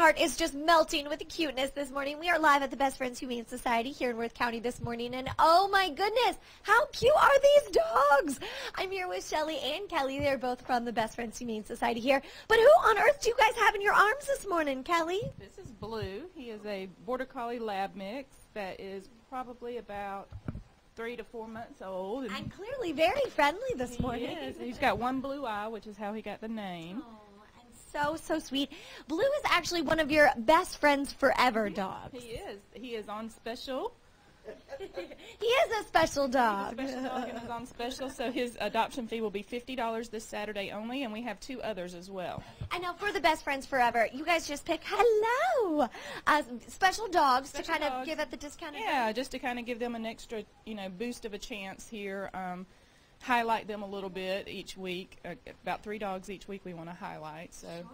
heart is just melting with cuteness this morning. We are live at the Best Friends Humane Society here in Worth County this morning, and oh my goodness, how cute are these dogs? I'm here with Shelly and Kelly. They're both from the Best Friends Humane Society here. But who on earth do you guys have in your arms this morning, Kelly? This is Blue. He is a Border Collie Lab mix that is probably about 3 to 4 months old. And clearly very friendly this morning. He is. He's got one blue eye, which is how he got the name. So sweet. Blue is actually one of your best friends forever dogs. He is on special. He is a special dog. He's a special dog and is on special, so his adoption fee will be $50 this Saturday only, and we have 2 others as well. I know, for the Best Friends Forever, you guys just pick special dogs to kind of give at the discounted rate. Yeah, just to kind of give them an extra, boost of a chance here. Highlight them a little bit each week. About 3 dogs each week we want to highlight. So. Sure.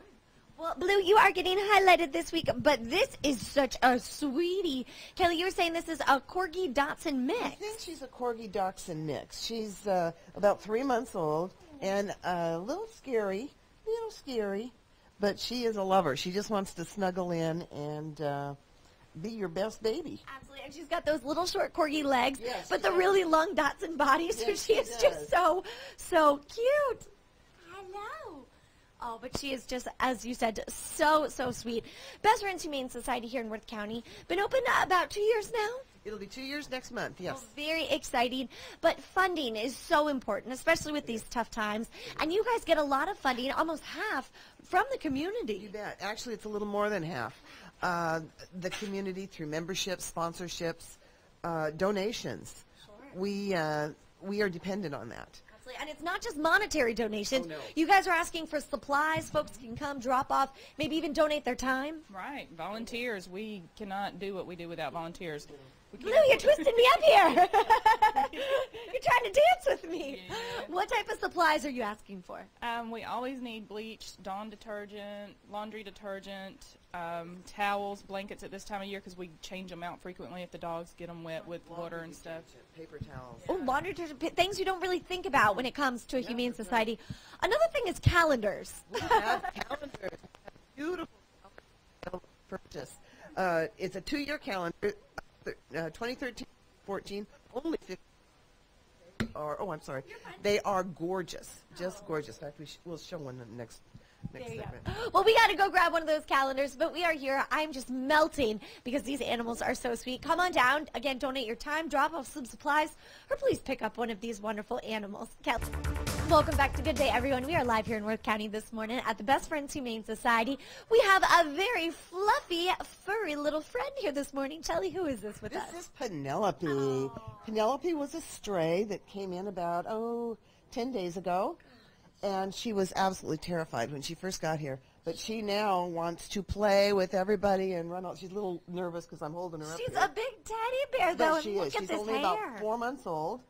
Well, Blue, you are getting highlighted this week, but this is such a sweetie. Kelly, you were saying this is a Corgi Dachshund mix. I think she's a Corgi Dachshund mix. She's about 3 months old and a little scary, but she is a lover. She just wants to snuggle in and be your best baby. Absolutely. And she's got those little short corgi legs, yes, but the really long Dachshund body, so yes, she is just so cute. Hello. Oh, but she is just, as you said, so sweet. Best Friends Humane Society here in Worth County. Been open about 2 years now? It'll be 2 years next month, yes. Oh, very exciting. But funding is so important, especially with these tough times. And you guys get a lot of funding, almost half, from the community. You bet. Actually, it's a little more than half. The community through memberships, sponsorships, donations. Sure. We are dependent on that. Absolutely. And it's not just monetary donations. Oh, no. You guys are asking for supplies. Folks can come, drop off, maybe even donate their time. Right. Volunteers. We cannot do what we do without volunteers. Blue, you're twisting me up here. You're trying to dance with me. Yeah. What type of supplies are you asking for? We always need bleach, Dawn detergent, laundry detergent, towels, blankets at this time of year because we change them out frequently if the dogs get them wet with water and stuff. Paper towels. Oh, laundry detergent, things you don't really think about when it comes to a humane society. Another thing is calendars. We have calendars. Beautiful purchase. It's a 2-year calendar. 2013-14, only 50. I'm sorry. They are gorgeous, just gorgeous. In fact, we'll show one in the next segment. Well, we got to go grab one of those calendars, but we are here. I'm just melting because these animals are so sweet. Come on down. Again, donate your time, drop off some supplies, or please pick up one of these wonderful animals. Kelly. Welcome back to Good Day, everyone. We are live here in Worth County this morning at the Best Friends Humane Society. We have a very fluffy, furry little friend here this morning. Shelly, who is this with us? This is Penelope. Oh. Penelope was a stray that came in about, 10 days ago, and she was absolutely terrified when she first got here. But she now wants to play with everybody and run out. She's a little nervous because I'm holding her up. She's here. a big teddy bear, though, But she and look is. at She's this only hair. about 4 months old.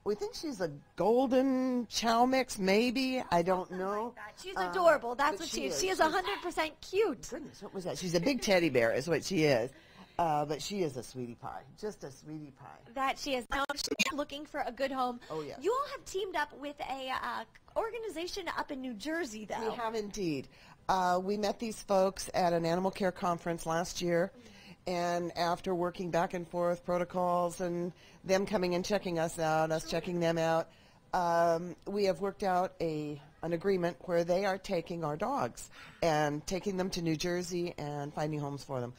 We think she's a golden chow mix, maybe. I don't know. Like she's adorable. That's what she is. She is 100% cute. Goodness, what was that? She's a big teddy bear is what she is. But she is a sweetie pie. Just a sweetie pie. That she is. Now she's looking for a good home. Oh, yes. You all have teamed up with a organization up in New Jersey, though. We have indeed. We met these folks at an animal care conference last year. And after working back and forth protocols and them coming and checking us out, us checking them out, we have worked out an agreement where they are taking our dogs and taking them to New Jersey and finding homes for them.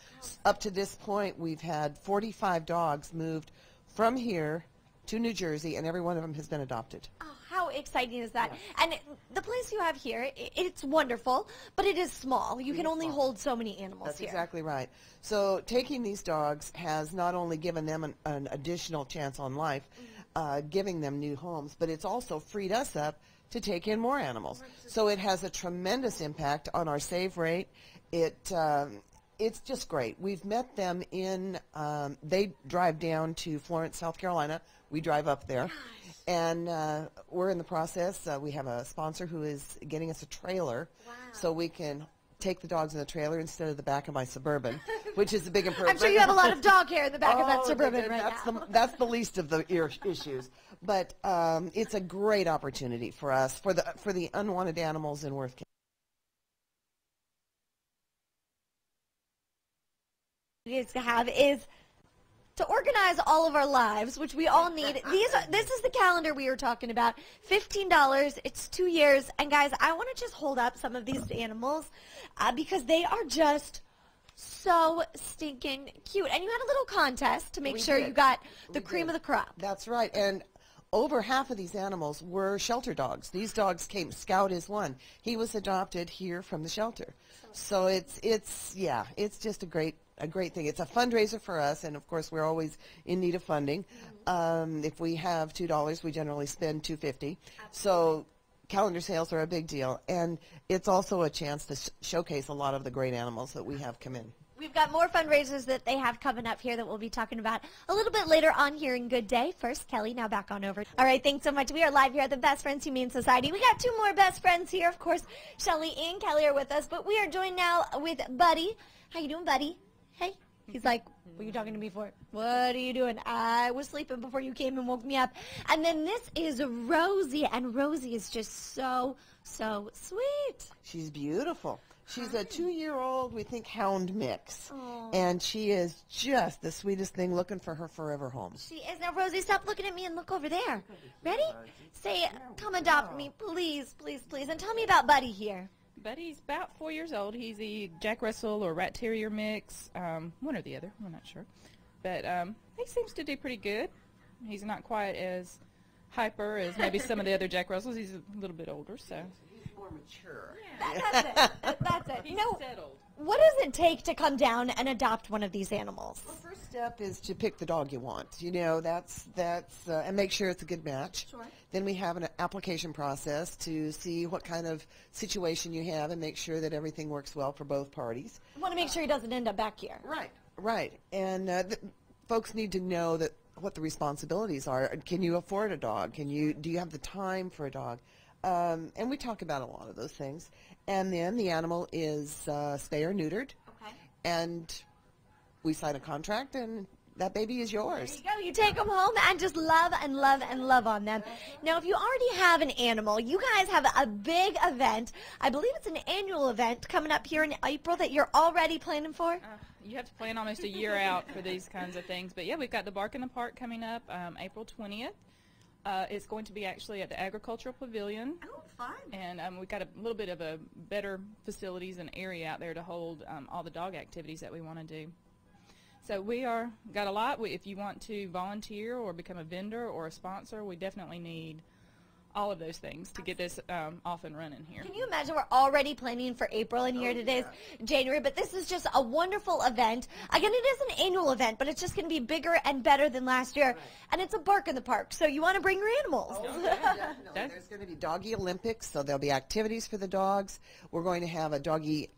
Up to this point, we've had 45 dogs moved from here to New Jersey, and every one of them has been adopted. Oh, how exciting is that? Yeah. And the place you have here, it's wonderful, but it is small. You can only hold so many animals That's here. exactly right. So taking these dogs has not only given them an additional chance on life, giving them new homes, but it's also freed us up to take in more animals. So it has a tremendous impact on our save rate. It's just great. We've met them in, they drive down to Florence, South Carolina. We drive up there. And we're in the process. We have a sponsor who is getting us a trailer so we can take the dogs in the trailer instead of the back of my Suburban, which is a big improvement. I'm sure you have a lot of dog hair in the back of that Suburban right now. That's the least of the issues. But it's a great opportunity for us, for the unwanted animals in Worth County. is to have is to organize all of our lives, which we all need. This is the calendar we were talking about. $15. It's 2 years. And guys, I want to just hold up some of these animals because they are just so stinking cute. And you had a little contest to make sure you got the cream of the crop. That's right. And over half of these animals were shelter dogs. These dogs came. Scout is one. He was adopted here from the shelter. So it's just a great thing. It's a fundraiser for us, and of course we're always in need of funding. If we have $2, we generally spend $2.50. So calendar sales are a big deal, and it's also a chance to showcase a lot of the great animals that we have come in. We've got more fundraisers that they have coming up here that we'll be talking about a little bit later on here in Good Day. First, Kelly, now back on over. All right, thanks so much. We are live here at the Best Friends Humane Society. We got 2 more best friends here. Of course, Shelly and Kelly are with us, but we are joined now with Buddy. How you doing, Buddy? Hey. He's like, what are you talking to me for? What are you doing? I was sleeping before you came and woke me up. And then this is Rosie, and Rosie is just so sweet. She's beautiful. She's a 2-year-old, we think, hound mix. And she is just the sweetest thing, looking for her forever home. She is. Now, Rosie, stop looking at me and look over there. Ready? Say, come adopt me, please, please, please. And tell me about Buddy here. Buddy's about 4 years old. He's a Jack Russell or Rat Terrier mix, one or the other. We're not sure. But he seems to do pretty good. He's not quite as hyper as maybe some of the other Jack Russells. He's a little bit older, so. He's more mature. That's it. That's it. He's settled. What does it take to come down and adopt one of these animals? The first step is to pick the dog you want. You know, that's and make sure it's a good match. Sure. Then we have an application process to see what kind of situation you have and make sure that everything works well for both parties. I want to make sure he doesn't end up back here. Right. And folks need to know that what the responsibilities are. Can you afford a dog? Do you have the time for a dog? And we talk about a lot of those things. And then the animal is spay or neutered. Okay. And we sign a contract, and that baby is yours. There you go. You take them home and just love and love and love on them. Now, if you already have an animal, you guys have a big event. I believe it's an annual event coming up here in April that you're already planning for. You have to plan almost a year out for these kinds of things. But, yeah, we've got the Bark in the Park coming up April 20th. It's going to be actually at the Agricultural Pavilion. Oh, fun. And we've got a little bit of a better facilities and area out there to hold all the dog activities that we want to do. So we got a lot. If you want to volunteer or become a vendor or a sponsor, we definitely need all of those things to get this off and running here. Can you imagine we're already planning for April and here today's January, but this is just a wonderful event. Again, it is an annual event, but it's just going to be bigger and better than last year. And it's a Bark in the Park, so you want to bring your animals. Oh, definitely. There's going to be doggy Olympics, so there'll be activities for the dogs. We're going to have a doggy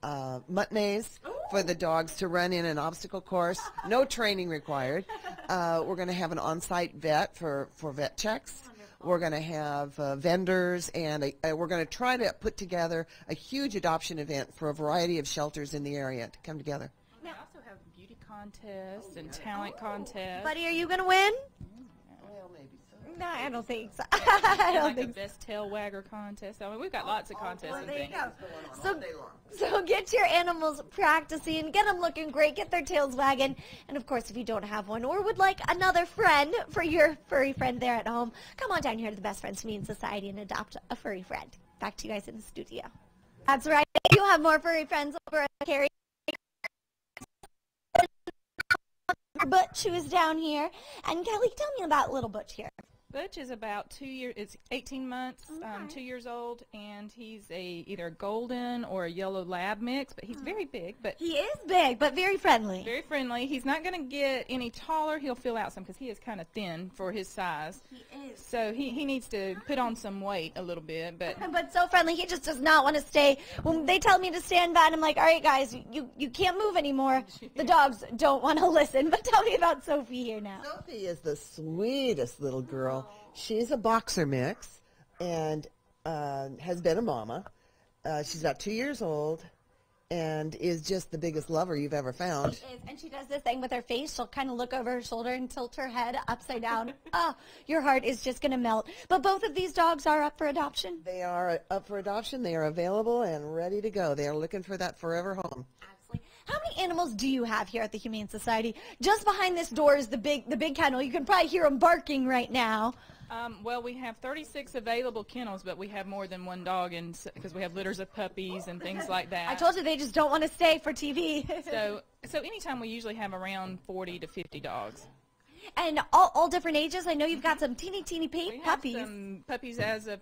mutt maze for the dogs to run in an obstacle course. No training required. We're going to have an on-site vet for vet checks. We're going to have vendors, and we're going to try to put together a huge adoption event for a variety of shelters in the area to come together. We also have beauty contests and talent contests. Buddy, are you going to win? Well, maybe so. No, I don't think so. I don't Like think the best tail wagger contest. I mean, we've got lots of contests and there you things. go. So get your animals practicing, get them looking great, get their tails wagging, and of course, if you don't have one or would like another friend for your furry friend there at home, come on down here to the Best Friends Humane Society and adopt a furry friend. Back to you guys in the studio. That's right. You have more furry friends over at Carrie. Butch, who is down here, and Kelly, tell me about little Butch here. Butch is about 2 years. It's 18 months, 2 years old, and he's either a golden or a yellow lab mix. But he's very big. But he is big, but very friendly. Very friendly. He's not going to get any taller. He'll fill out some because he is kind of thin for his size. He is. So he needs to put on some weight a little bit. But so friendly. He just does not want to stay. When they tell me to stand by, I'm like, all right, guys, you can't move anymore. The dogs don't want to listen. But tell me about Sophie here now. Sophie is the sweetest little girl. She's a boxer mix and has been a mama. She's about 2 years old and is just the biggest lover you've ever found. She is, and she does this thing with her face. She'll kind of look over her shoulder and tilt her head upside down. Oh, your heart is just going to melt. But both of these dogs are up for adoption? They are up for adoption. They are available and ready to go. They are looking for that forever home. Absolutely. How many animals do you have here at the Humane Society? Just behind this door is the big kennel. You can probably hear them barking right now. Well, we have 36 available kennels, but we have more than one dog because we have litters of puppies and things like that. I told you they just don't want to stay for TV. So anytime we usually have around 40 to 50 dogs. And all different ages. I know you've got some teeny We puppies. have some puppies as of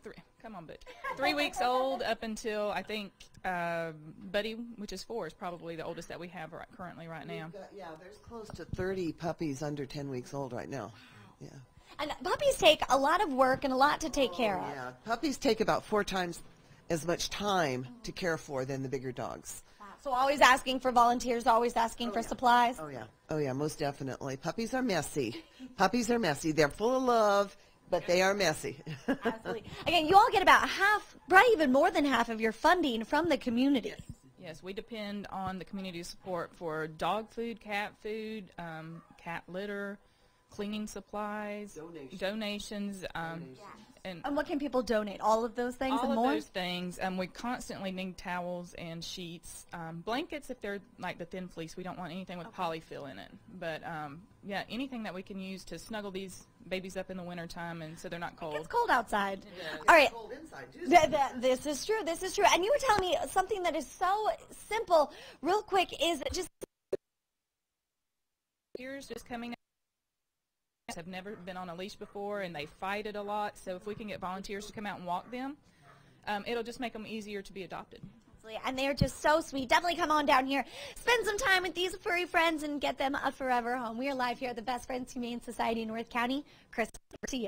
3 weeks old up until I think Buddy, which is 4, is probably the oldest that we have currently right now. Yeah, there's close to 30 puppies under 10 weeks old right now. Yeah. And puppies take a lot of work and a lot to take care of. Yeah, puppies take about 4 times as much time to care for than the bigger dogs. So always asking for volunteers, always asking for supplies. Oh yeah, most definitely. Puppies are messy. Puppies are messy. They're full of love, but they are messy. Absolutely. Again, you all get about half, probably even more than half of your funding from the community. Yes, we depend on the community support for dog food, cat litter, cleaning supplies, donations. And what can people donate? All of those things all and of more? those things. We constantly need towels and sheets, blankets if they're like the thin fleece. We don't want anything with polyfill in it. But yeah, anything that we can use to snuggle these babies up in the wintertime and so they're not cold. It's cold outside. Yeah, all right. Cold inside, too. This is true. This is true. And you were telling me something that is so simple. Real quick is just Ears just coming. Have never been on a leash before and they fight it a lot, so if we can get volunteers to come out and walk them, it'll just make them easier to be adopted. And they're just so sweet. Definitely come on down here, spend some time with these furry friends and get them a forever home. We are live here at the Best Friends Humane Society in North County. Chris, over to you.